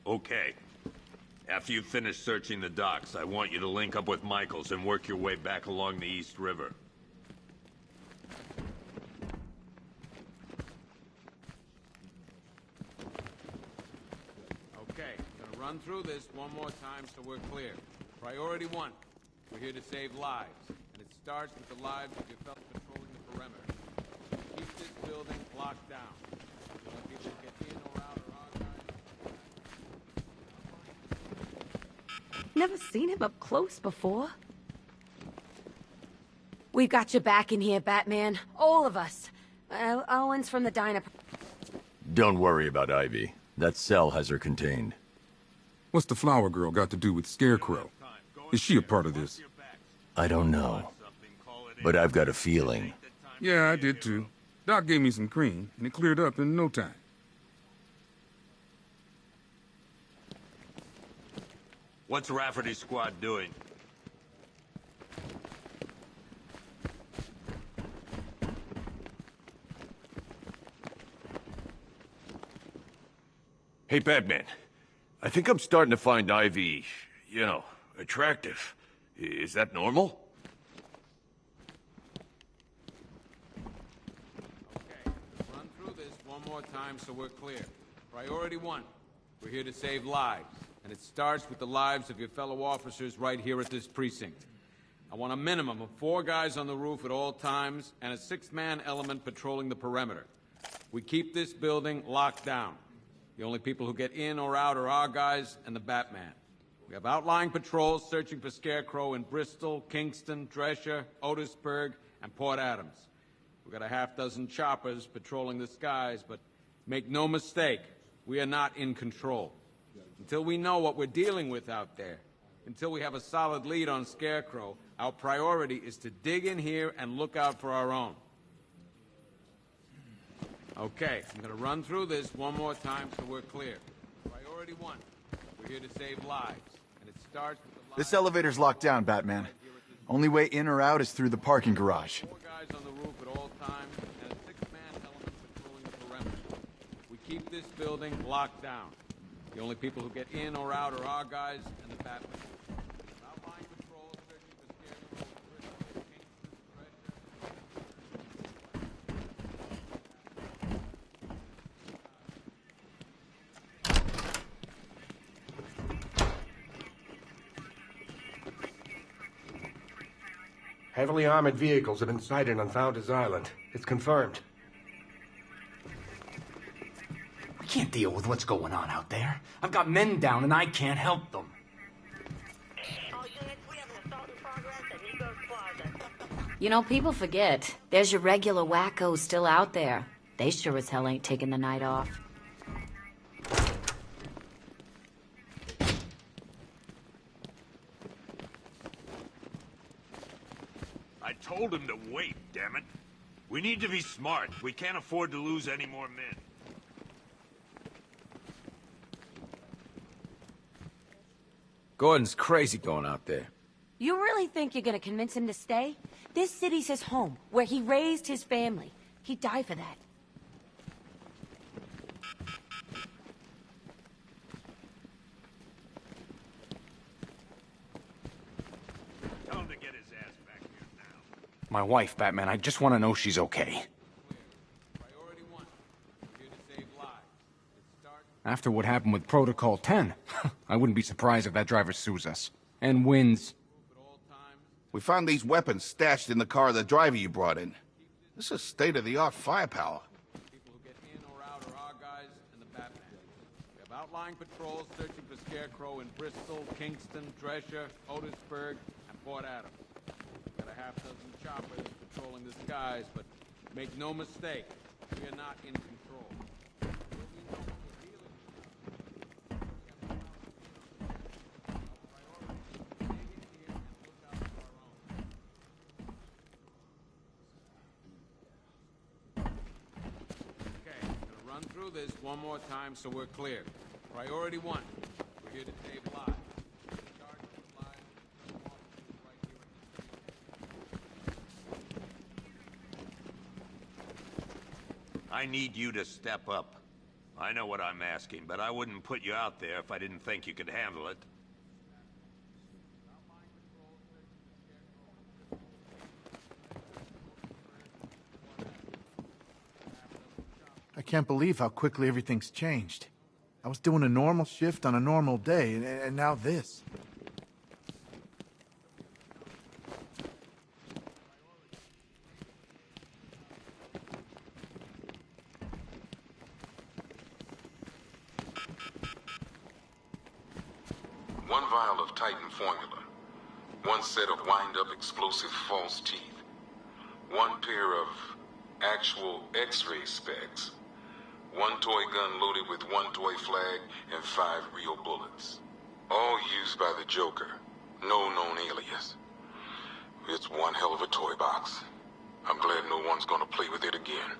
Okay. After you've finished searching the docks, I want you to link up with Michaels and work your way back along the East River. Okay, gonna run through this one more time so we're clear. Priority 1, we're here to save lives, and it starts with the lives of your fellow patrolling the perimeter. Keep this building locked down. The only people who get in or out are our guys. Never seen him up close before. We've got your back in here, Batman. All of us. Owen's from the diner. Don't worry about Ivy. That cell has her contained. What's the flower girl got to do with Scarecrow? Is she a part of this? I don't know. But I've got a feeling. Yeah, I did too. Doc gave me some cream, and it cleared up in no time. What's Rafferty's squad doing? Hey, Batman. I think I'm starting to find Ivy, attractive. Is that normal? Okay, run through this one more time so we're clear. Priority 1, we're here to save lives, and it starts with the lives of your fellow officers right here at this precinct. I want a minimum of 4 guys on the roof at all times, and a 6-man element patrolling the perimeter. We keep this building locked down. The only people who get in or out are our guys and the Batman. We have outlying patrols searching for Scarecrow in Bristol, Kingston, Drescher, Otisburg, and Port Adams. We've got a half-dozen choppers patrolling the skies, but make no mistake, we are not in control. Until we know what we're dealing with out there, until we have a solid lead on Scarecrow, our priority is to dig in here and look out for our own. Okay, I'm gonna run through this one more time so we're clear. Priority 1, we're here to save lives, and it starts with the lives... This elevator's locked down, Batman. Only way in or out is through the parking garage. 4 guys on the roof at all times, and a 6-man element patrolling the perimeter. We keep this building locked down. The only people who get in or out are our guys and the Batman. Outlying patrols searching for Scarecrow in Bristol, Heavily armored vehicles have been sighted on Founders Island. It's confirmed. I can't deal with what's going on out there. I've got men down and I can't help them. All units, we have an assault in progress at Nico's Plaza. You know, people forget. There's your regular wackos still out there. They sure as hell ain't taking the night off. I told him to wait, damn it. We need to be smart. We can't afford to lose any more men. Gordon's crazy going out there. You really think you're gonna convince him to stay? This city's his home, where he raised his family. He'd die for that. Tell him to get his ass back here now. My wife, Batman, I just want to know she's okay. Priority 1, we're here to save lives. It starts... After what happened with Protocol 10, I wouldn't be surprised if that driver sues us. And wins. We found these weapons stashed in the car of the driver you brought in. This is state-of-the-art firepower. People who get in or out are our guys and the Batman. We have outlying patrols searching for Scarecrow in Bristol, Kingston, Drescher, Otisburg, and Port Adams. We've got a half-dozen choppers patrolling the skies, but make no mistake, we are not in control. Through this one more time so we're clear. Priority 1, we're here to save lives. Start with lives of officers right here at the I need you to step up. I know what I'm asking, but I wouldn't put you out there if I didn't think you could handle it. I can't believe how quickly everything's changed. I was doing a normal shift on a normal day, and now this. One vial of Titan formula. One set of wind-up explosive false teeth. One pair of actual X-ray specs. One toy gun loaded with one toy flag and 5 real bullets. All used by the Joker. No known alias. It's one hell of a toy box. I'm glad no one's gonna play with it again.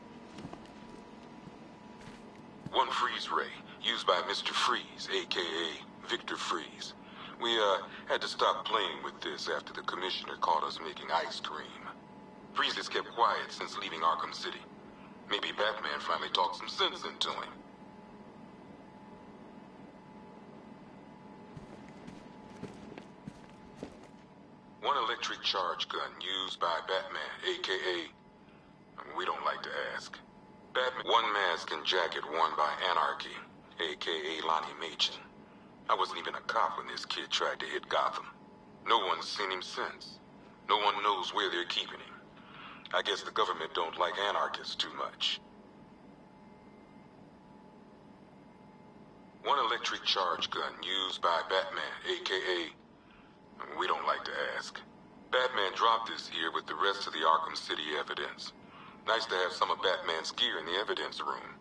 One freeze ray, used by Mr. Freeze, a.k.a. Victor Freeze. We, had to stop playing with this after the commissioner caught us making ice cream. Freeze has kept quiet since leaving Arkham City. Maybe Batman finally talked some sense into him. One electric charge gun used by Batman, a.k.a. We don't like to ask. Batman. One mask and jacket worn by Anarchy, a.k.a. Lonnie Machin. I wasn't even a cop when this kid tried to hit Gotham. No one's seen him since. No one knows where they're keeping him. I guess the government don't like anarchists too much. One electric charge gun used by Batman, a.k.a. We don't like to ask. Batman dropped this here with the rest of the Arkham City evidence. Nice to have some of Batman's gear in the evidence room.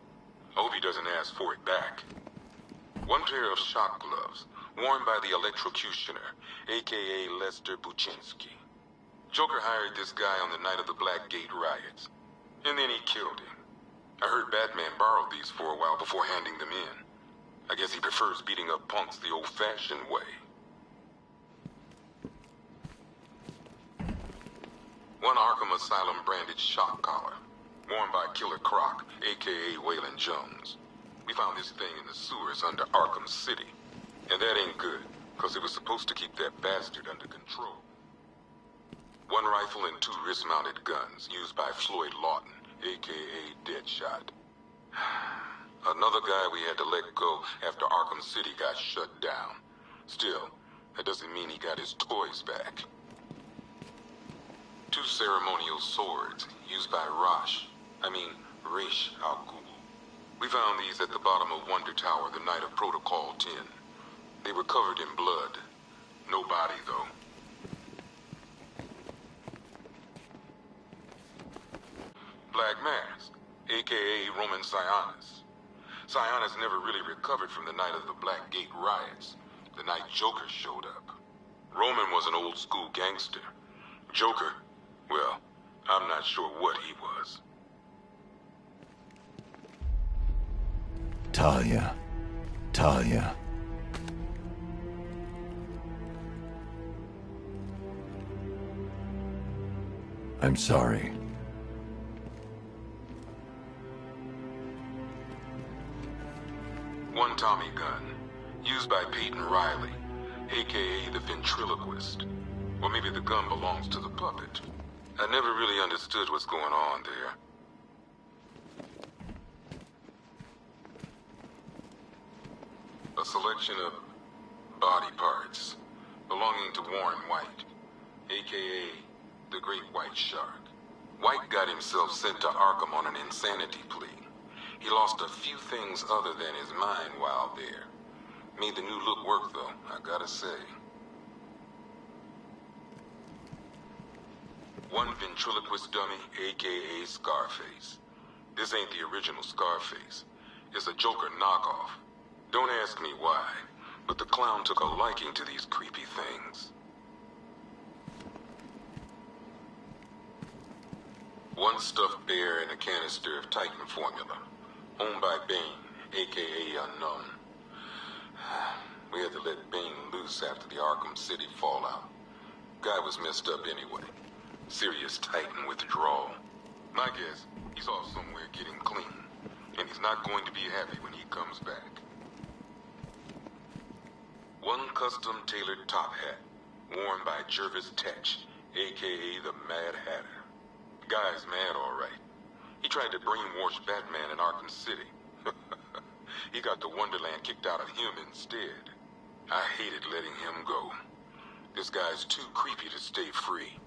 I hope he doesn't ask for it back. One pair of shock gloves, worn by the electrocutioner, a.k.a. Lester Buczynski. Joker hired this guy on the night of the Blackgate riots. And then he killed him. I heard Batman borrowed these for a while before handing them in. I guess he prefers beating up punks the old-fashioned way. One Arkham Asylum branded shock collar, worn by Killer Croc, a.k.a. Waylon Jones. We found this thing in the sewers under Arkham City. And that ain't good, because it was supposed to keep that bastard under control. One rifle and 2 wrist-mounted guns used by Floyd Lawton, a.k.a. Deadshot. Another guy we had to let go after Arkham City got shut down. Still, that doesn't mean he got his toys back. 2 ceremonial swords used by Ra's al Ghul. We found these at the bottom of Wonder Tower the night of Protocol 10. They were covered in blood. No body, though. Black Mask, a.k.a. Roman Sionis. Sionis never really recovered from the night of the Blackgate riots, the night Joker showed up. Roman was an old-school gangster. Joker, well, I'm not sure what he was. Talia. I'm sorry. One Tommy gun, used by Peyton Riley, a.k.a. the ventriloquist. Or maybe the gun belongs to the puppet. I never really understood what's going on there. A selection of body parts belonging to Warren White, a.k.a. the Great White Shark. White got himself sent to Arkham on an insanity plea. He lost a few things other than his mind while there. Made the new look work, though, I gotta say. One ventriloquist dummy, a.k.a. Scarface. This ain't the original Scarface. It's a Joker knockoff. Don't ask me why, but the clown took a liking to these creepy things. One stuffed bear and a canister of Titan formula, owned by Bane, a.k.a. Unknown. We had to let Bane loose after the Arkham City fallout. Guy was messed up anyway. Serious Titan withdrawal. My guess, he's off somewhere getting clean. and he's not going to be happy when he comes back. One custom-tailored top hat, worn by Jervis Tetch, a.k.a. the Mad Hatter. The guy's mad, all right. He tried to brainwash Batman in Arkham City. He got the Wonderland kicked out of him instead. I hated letting him go. This guy's too creepy to stay free.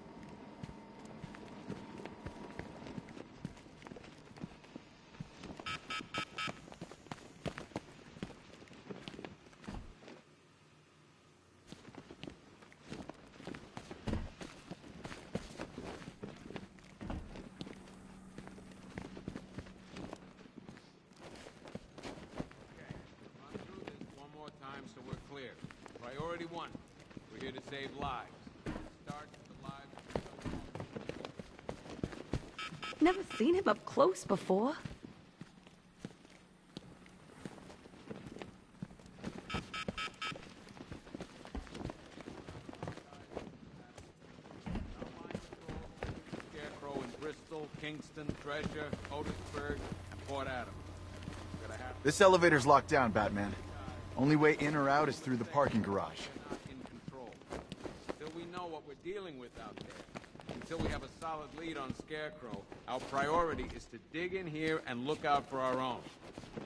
So we're clear. Priority 1. We're here to save lives. Start with the lives. Never seen him up close before. Scarecrow in Bristol, Kingston, Treasure, Otisburg, and Port Adams. This elevator's locked down, Batman. Only way in or out is through the parking garage. Not in control. Until we know what we're dealing with out there, until we have a solid lead on Scarecrow, our priority is to dig in here and look out for our own. Okay,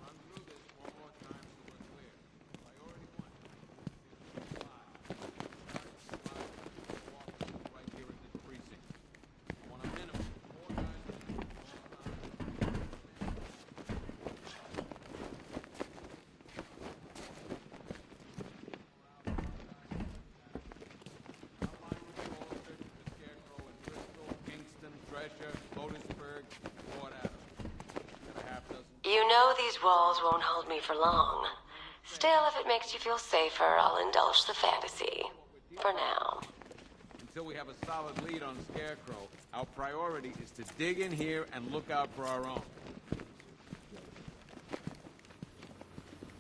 run through this one more time so we're clear. Priority 1. Right here at this precinct. I want a minimum of 4 guys. You know these walls won't hold me for long. Still, if it makes you feel safer, I'll indulge the fantasy. For now. Until we have a solid lead on Scarecrow, our priority is to dig in here and look out for our own.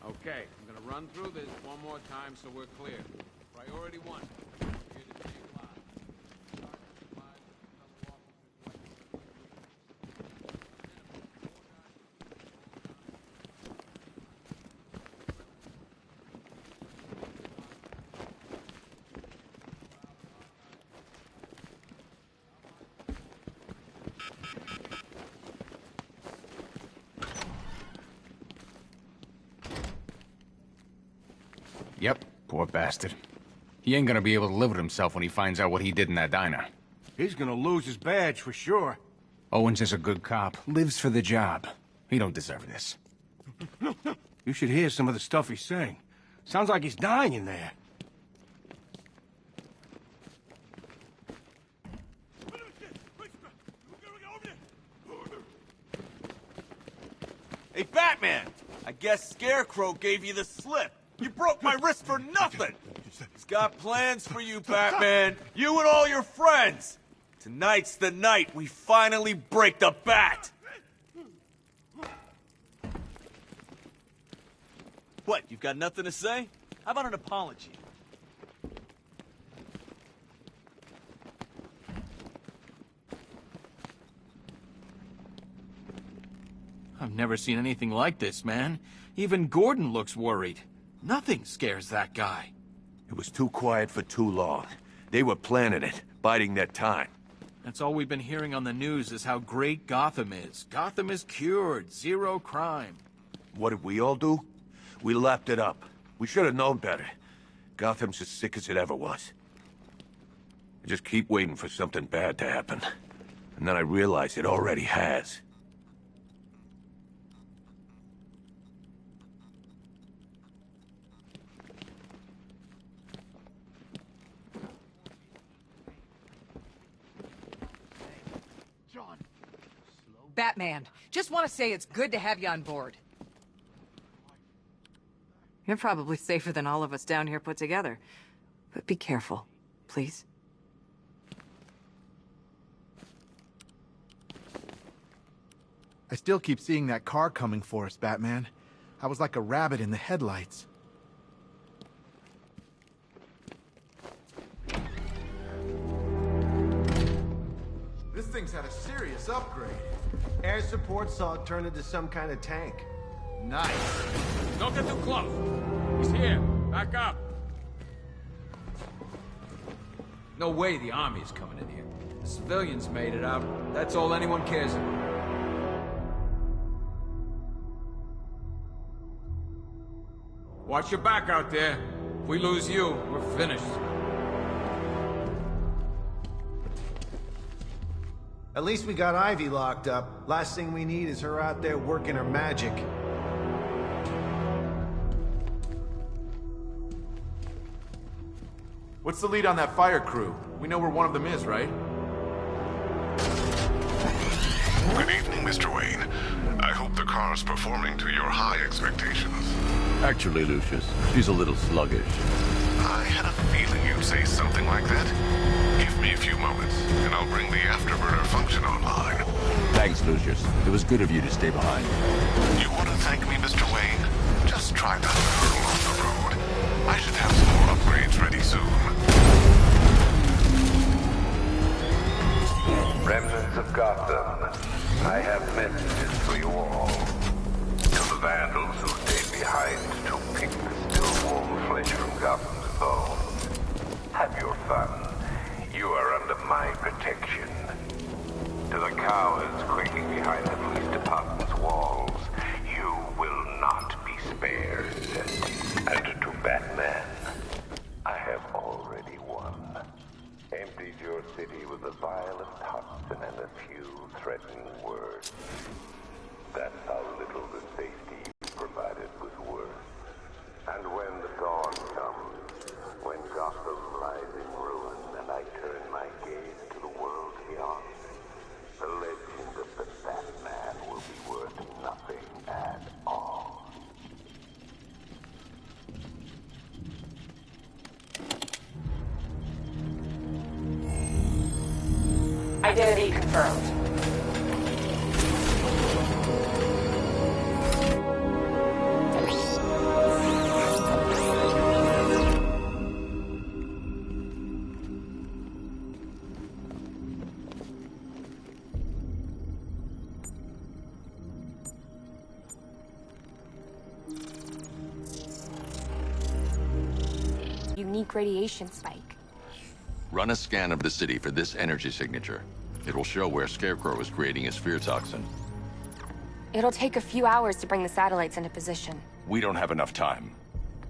Okay, I'm gonna run through this one more time so we're clear. Priority 1. Here to save lives. Yep, poor bastard. He ain't gonna be able to live with himself when he finds out what he did in that diner. He's gonna lose his badge for sure. Owens is a good cop, lives for the job. He don't deserve this. You should hear some of the stuff he's saying. Sounds like he's dying in there. Hey, Batman! I guess Scarecrow gave you the slip. You broke my wrist for nothing! He's got plans for you, Batman. You and all your friends. Tonight's the night we finally break the bat! What, you've got nothing to say? How about an apology? I've never seen anything like this, man. Even Gordon looks worried. Nothing scares that guy. It was too quiet for too long. They were planning it, biding their time. That's all we've been hearing on the news is how great Gotham is. Gotham is cured, zero crime. What did we all do? We lapped it up. We should have known better. Gotham's as sick as it ever was. I just keep waiting for something bad to happen. And then I realize it already has. Batman, just want to say it's good to have you on board. You're probably safer than all of us down here put together. But be careful, please. I still keep seeing that car coming for us, Batman. I was like a rabbit in the headlights. This thing thing's had a serious upgrade. Air support saw it turn into some kind of tank. Nice. Don't get too close. He's here. Back up. No way the army's coming in here. The civilians made it out. That's all anyone cares about. Watch your back out there. If we lose you, we're finished. At least we got Ivy locked up. Last thing we need is her out there working her magic. What's the lead on that fire crew? We know where one of them is, right? Good evening, Mr. Wayne. I hope the car's performing to your high expectations. Actually, Lucius, she's a little sluggish. I had a feeling you'd say something like that. Give me a few moments, and I'll bring the afterburner function online. Thanks, Lucius. It was good of you to stay behind. You want to thank me, Mr. Wayne? Just try not to hurl off the road. I should have some more upgrades ready soon. Remnants of Gotham, I have messages for you all. To the vandals who stayed behind to pick the still warm flesh from Gotham's bones. Have your fun. You are under my protection. To the cowards quaking behind the police department's walls, you will not be spared. And to Batman, I have already won. Emptied your city with a violent toxin and a few threatening words. That's how little the safety you provided was worth. And when the dawn comes, when Gotham lies in ruin and I turn my gaze to the world beyond, the legend of the Batman will be worth nothing at all. Identity confirmed. Unique radiation spike. Run a scan of the city for this energy signature. It will show where Scarecrow is creating his fear toxin. It'll take a few hours to bring the satellites into position. We don't have enough time.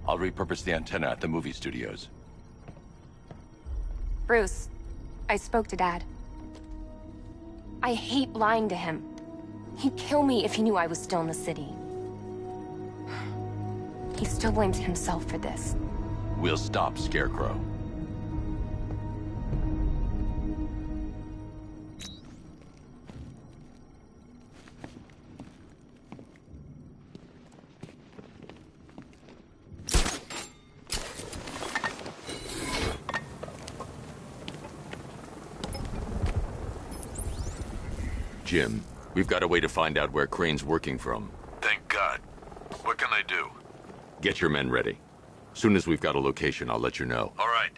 I'll repurpose the antenna at the movie studios. Bruce, I spoke to Dad. I hate lying to him. He'd kill me if he knew I was still in the city. He still blames himself for this. We'll stop Scarecrow. Jim, we've got a way to find out where Crane's working from. Thank God. What can I do? Get your men ready. Soon as we've got a location, I'll let you know. All right.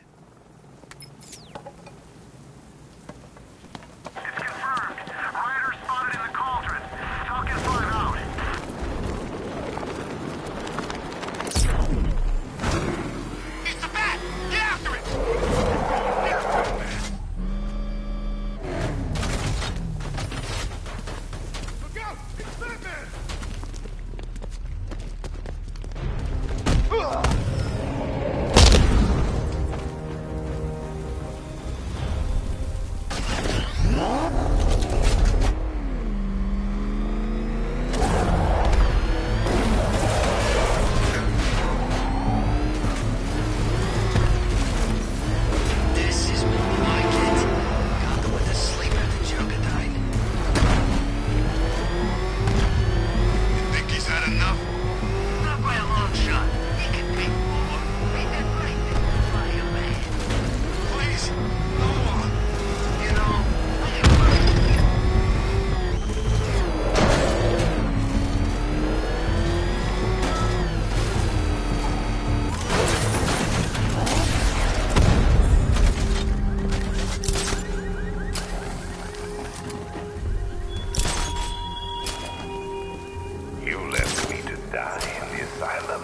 You left me to die in the asylum,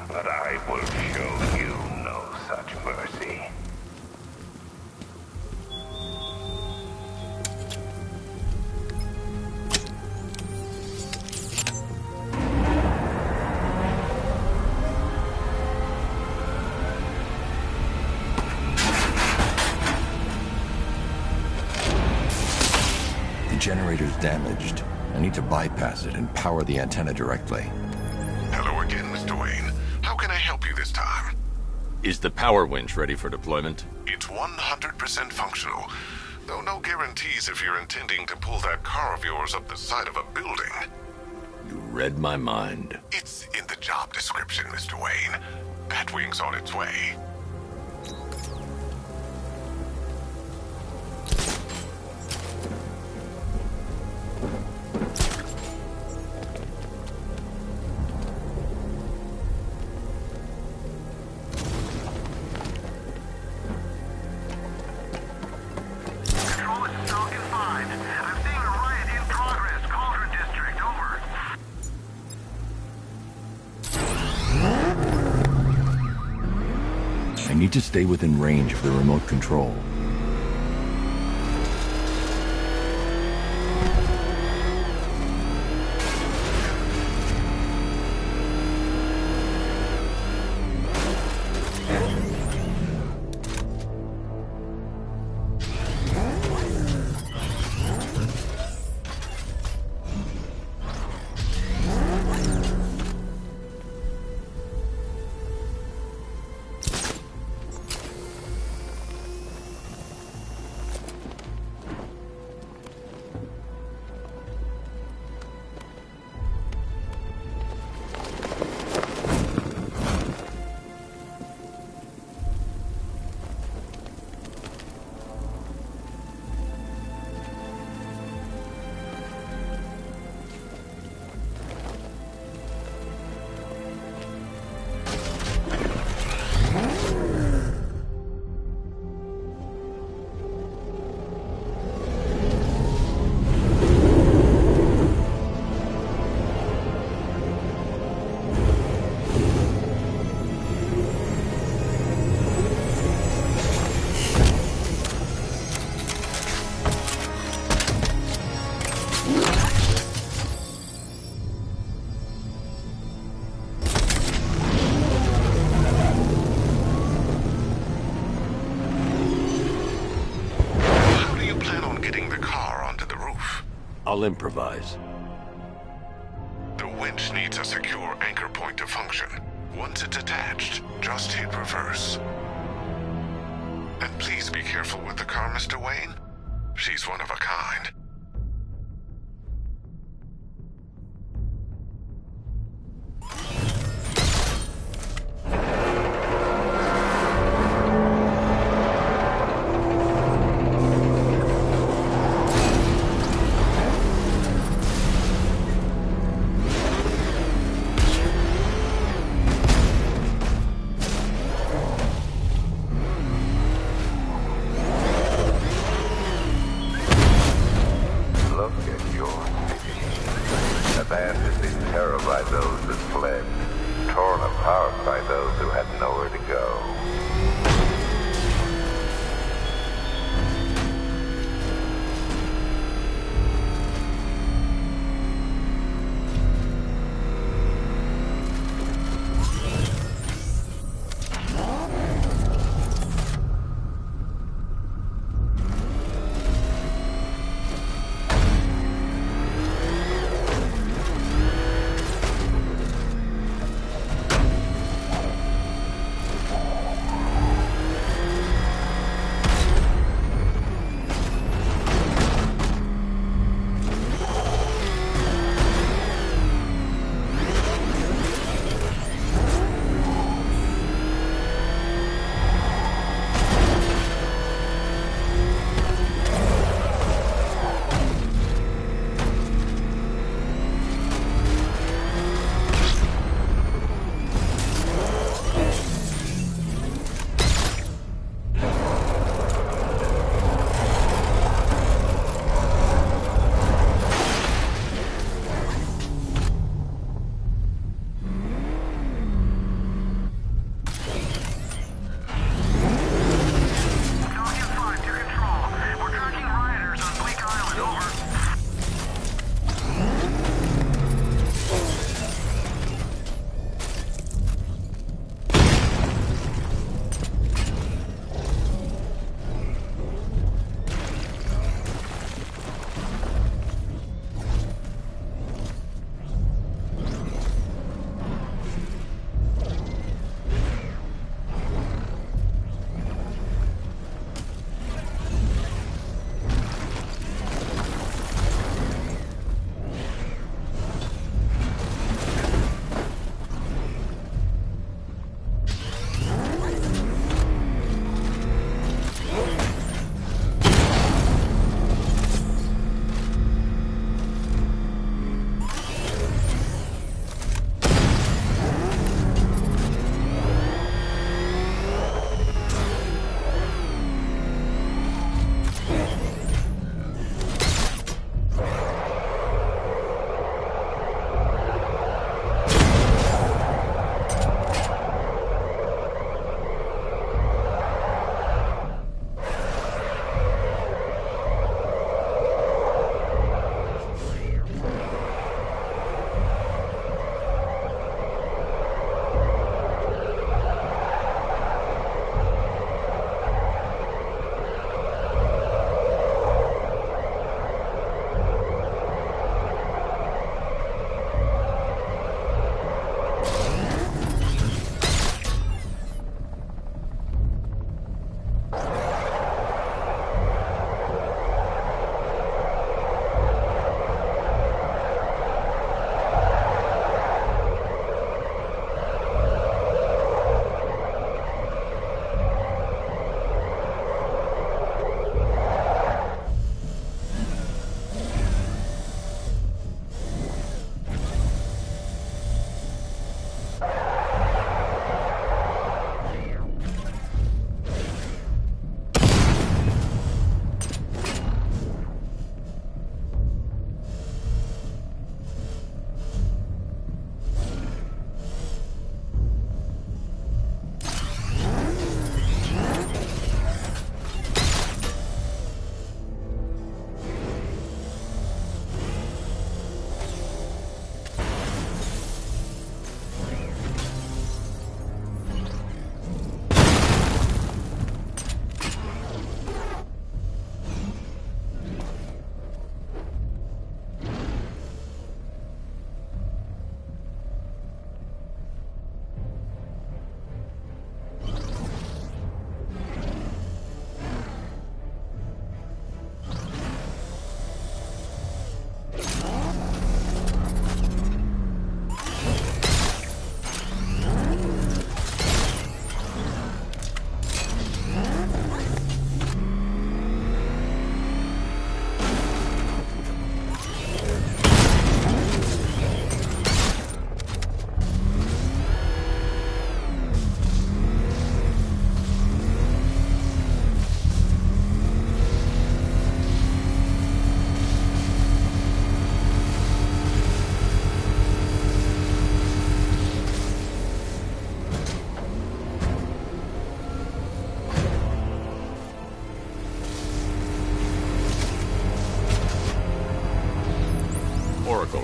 but I will show you no such mercy. The generator's damaged. I need to bypass it and power the antenna directly. Hello again, Mr. Wayne. How can I help you this time? Is the power winch ready for deployment? It's 100% functional, though no guarantees if you're intending to pull that car of yours up the side of a building. You read my mind. It's in the job description, Mr. Wayne. Batwing's on its way. I need to stay within range of the remote control. I'll improvise. The winch needs a secure anchor point to function. Once it's attached, just hit reverse. And please be careful with the car, Mr. Wayne. She's one of a kind.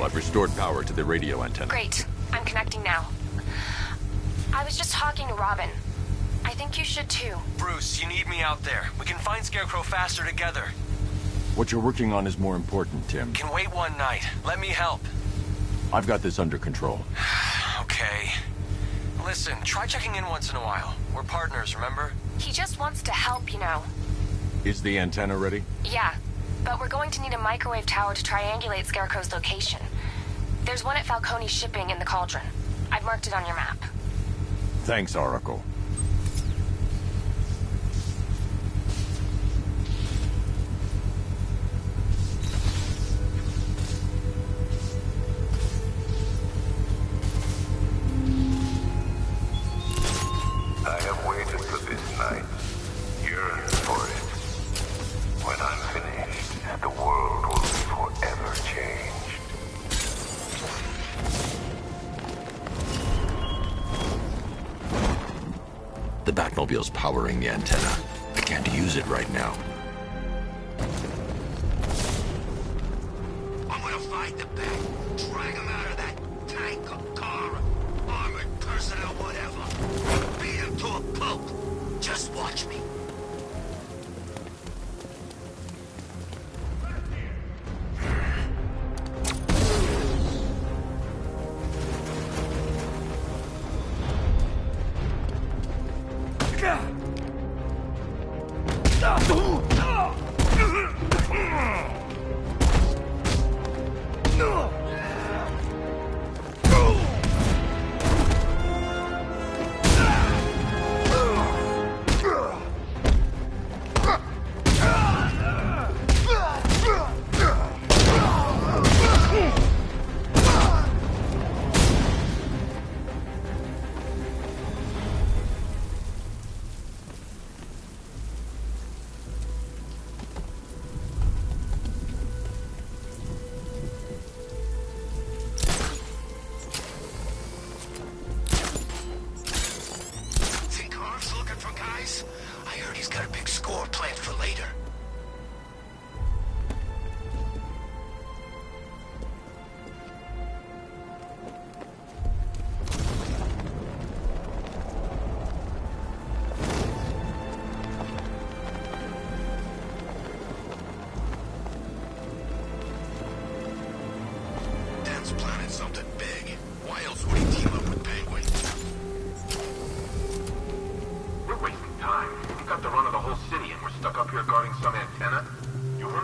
I've restored power to the radio antenna. Great. I'm connecting now. I was just talking to Robin. I think you should too. Bruce, you need me out there. We can find Scarecrow faster together. What you're working on is more important, Tim. Can wait one night. Let me help. I've got this under control. Okay. Listen, try checking in once in a while. We're partners, remember? He just wants to help, you know. Is the antenna ready? Yeah, but we're going to need a microwave tower to triangulate Scarecrow's location. There's one at Falcone's shipping in the Cauldron. I've marked it on your map. Thanks, Oracle. I have waited for this night, yearned for it. When I'm finished, the world will be forever changed. The Batmobile's powering the antenna. I can't use it right now. I'm gonna find the Bat, drag him out of that tank or car, armored personnel, whatever. Beat him to a pulp. Just watch me.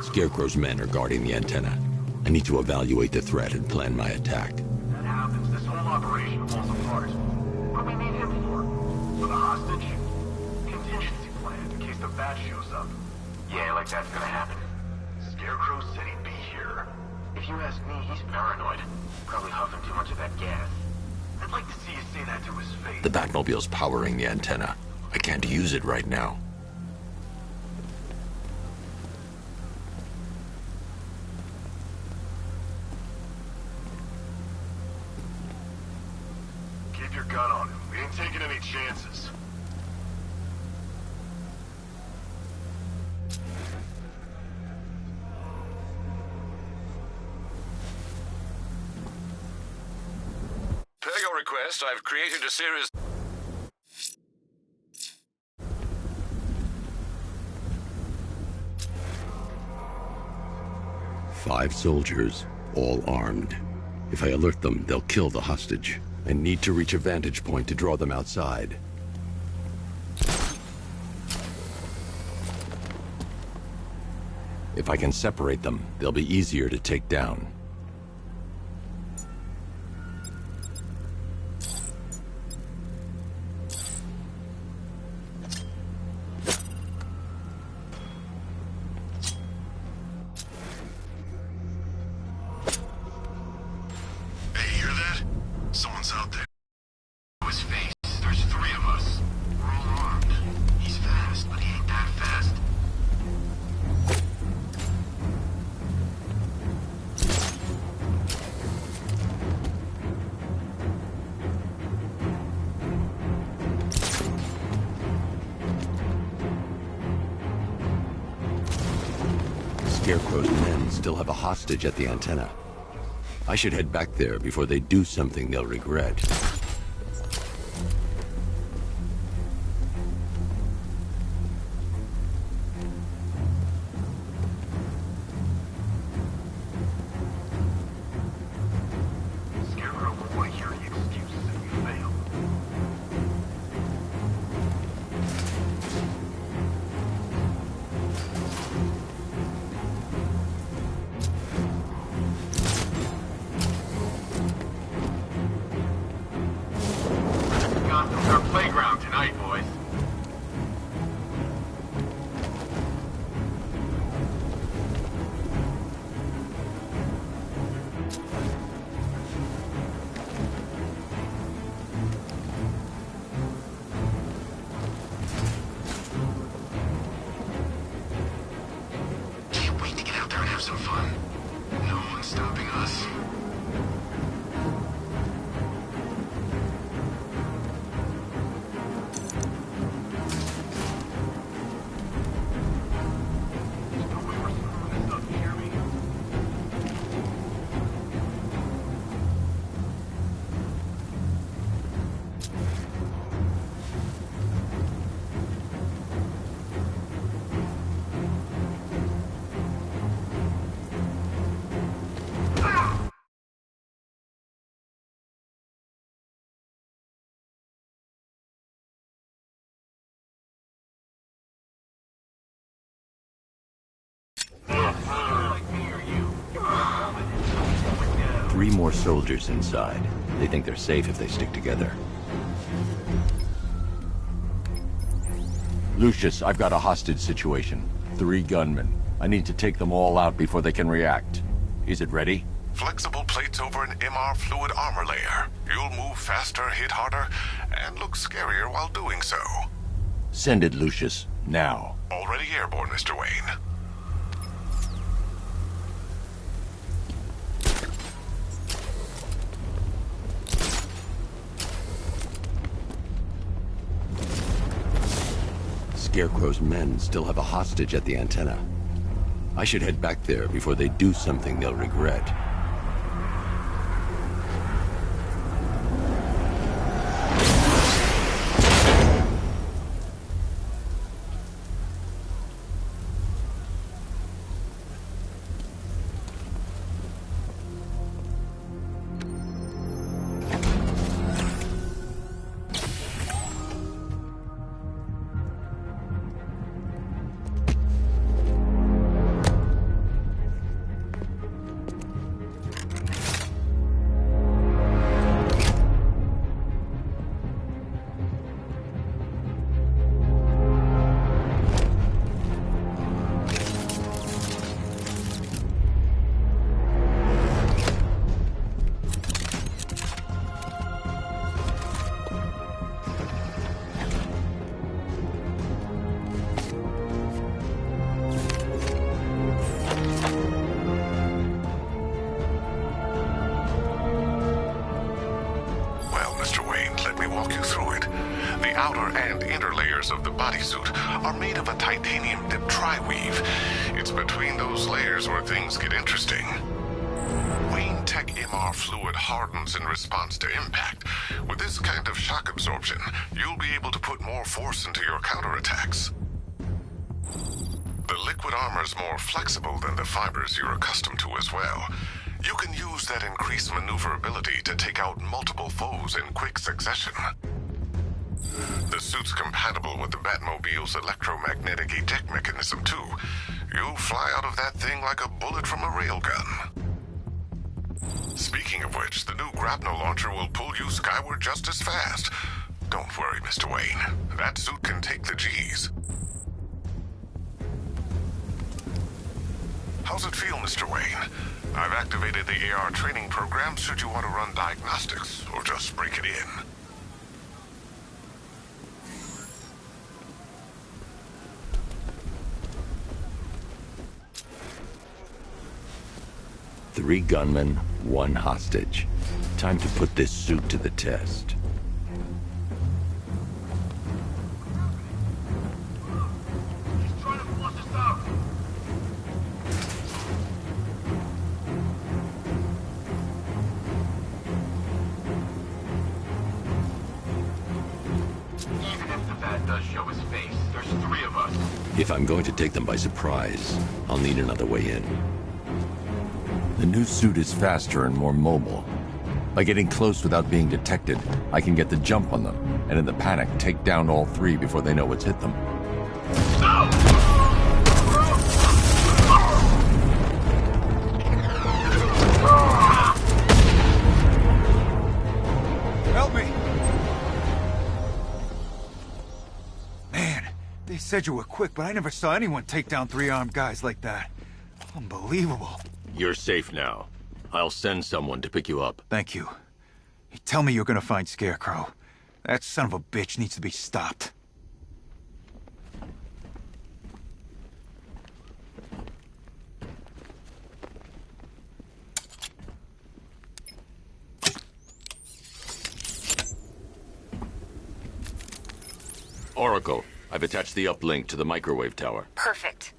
Scarecrow's men are guarding the antenna. I need to evaluate the threat and plan my attack. That happens, this whole operation falls apart. What do we need him for? For the hostage? Contingency plan, in case the Bat shows up. Yeah, like that's gonna happen. Scarecrow said he'd be here. If you ask me, he's paranoid. Probably huffing too much of that gas. I'd like to see you say that to his face. The Batmobile's powering the antenna. I can't use it right now. Keep your gun on him. We ain't taking any chances. Per your request, I've created a series... Five soldiers, all armed. If I alert them, they'll kill the hostage. I need to reach a vantage point to draw them outside. If I can separate them, they'll be easier to take down. Someone's out there. His face. There's three of us. We're all armed. He's fast, but he ain't that fast. Scarecrow's men still have a hostage at the antenna. I should head back there before they do something they'll regret. Scarecrow will want to hear the excuses if we fail. Gotham's our playground tonight, boys. Can't wait to get out there and have some fun. No one's stopping us. Three more soldiers inside. They think they're safe if they stick together. Lucius, I've got a hostage situation. 3 gunmen. I need to take them all out before they can react. Is it ready? Flexible plates over an MR fluid armor layer. You'll move faster, hit harder, and look scarier while doing so. Send it, Lucius. Now. Already airborne, Mr. Wayne. Scarecrow's men still have a hostage at the antenna. I should head back there before they do something they'll regret. outer and inner layers of the bodysuit are made of a titanium-dipped tri-weave. It's between those layers where things get interesting. Wayne Tech MR fluid hardens in response to impact. With this kind of shock absorption, you'll be able to put more force into your counterattacks. The liquid armor's more flexible than the fibers you're accustomed to as well. You can use that increased maneuverability to take out multiple foes in quick succession. The suit's compatible with the Batmobile's electromagnetic eject mechanism, too. You'll fly out of that thing like a bullet from a railgun. Speaking of which, the new grapnel launcher will pull you skyward just as fast. Don't worry, Mr. Wayne. That suit can take the G's. How's it feel, Mr. Wayne? I've activated the AR training program should you want to run diagnostics, or just break it in. Three gunmen, one hostage. Time to put this suit to the test. show his face. There's 3 of us. If I'm going to take them by surprise, I'll need another way in. The new suit is faster and more mobile. By getting close without being detected, I can get the jump on them, and in the panic, take down all 3 before they know what's hit them. Help me! Man, they said you were quick, but I never saw anyone take down 3 armed guys like that. Unbelievable. You're safe now. I'll send someone to pick you up. Thank you. You tell me you're gonna find Scarecrow. That son of a bitch needs to be stopped. Oracle, I've attached the uplink to the microwave tower. Perfect.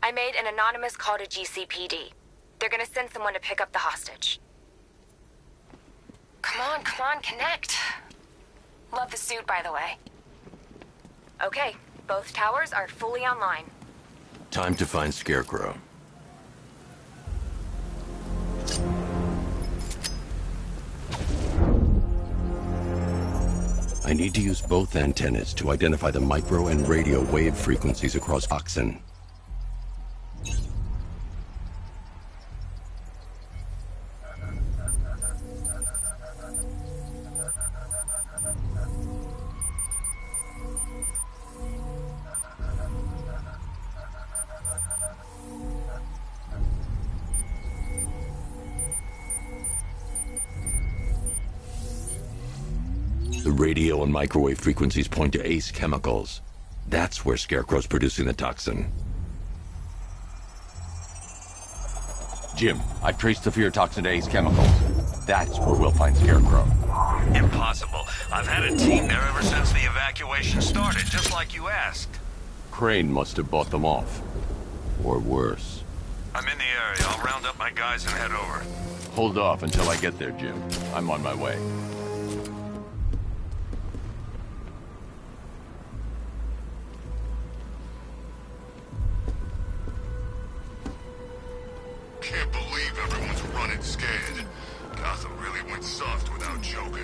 I made an anonymous call to GCPD. They're gonna send someone to pick up the hostage. Come on, connect. Love the suit, by the way. Okay, both towers are fully online. Time to find Scarecrow. I need to use both antennas to identify the micro and radio wave frequencies across Oxen. The radio and microwave frequencies point to Ace Chemicals. That's where Scarecrow's producing the toxin. Jim, I've traced the fear toxin to Ace Chemicals. That's where we'll find Scarecrow. Impossible. I've had a team there ever since the evacuation started, just like you asked. Crane must have bought them off. Or worse. I'm in the area. I'll round up my guys and head over. Hold off until I get there, Jim. I'm on my way. Can't believe everyone's running scared. Gotham really went soft without Joker.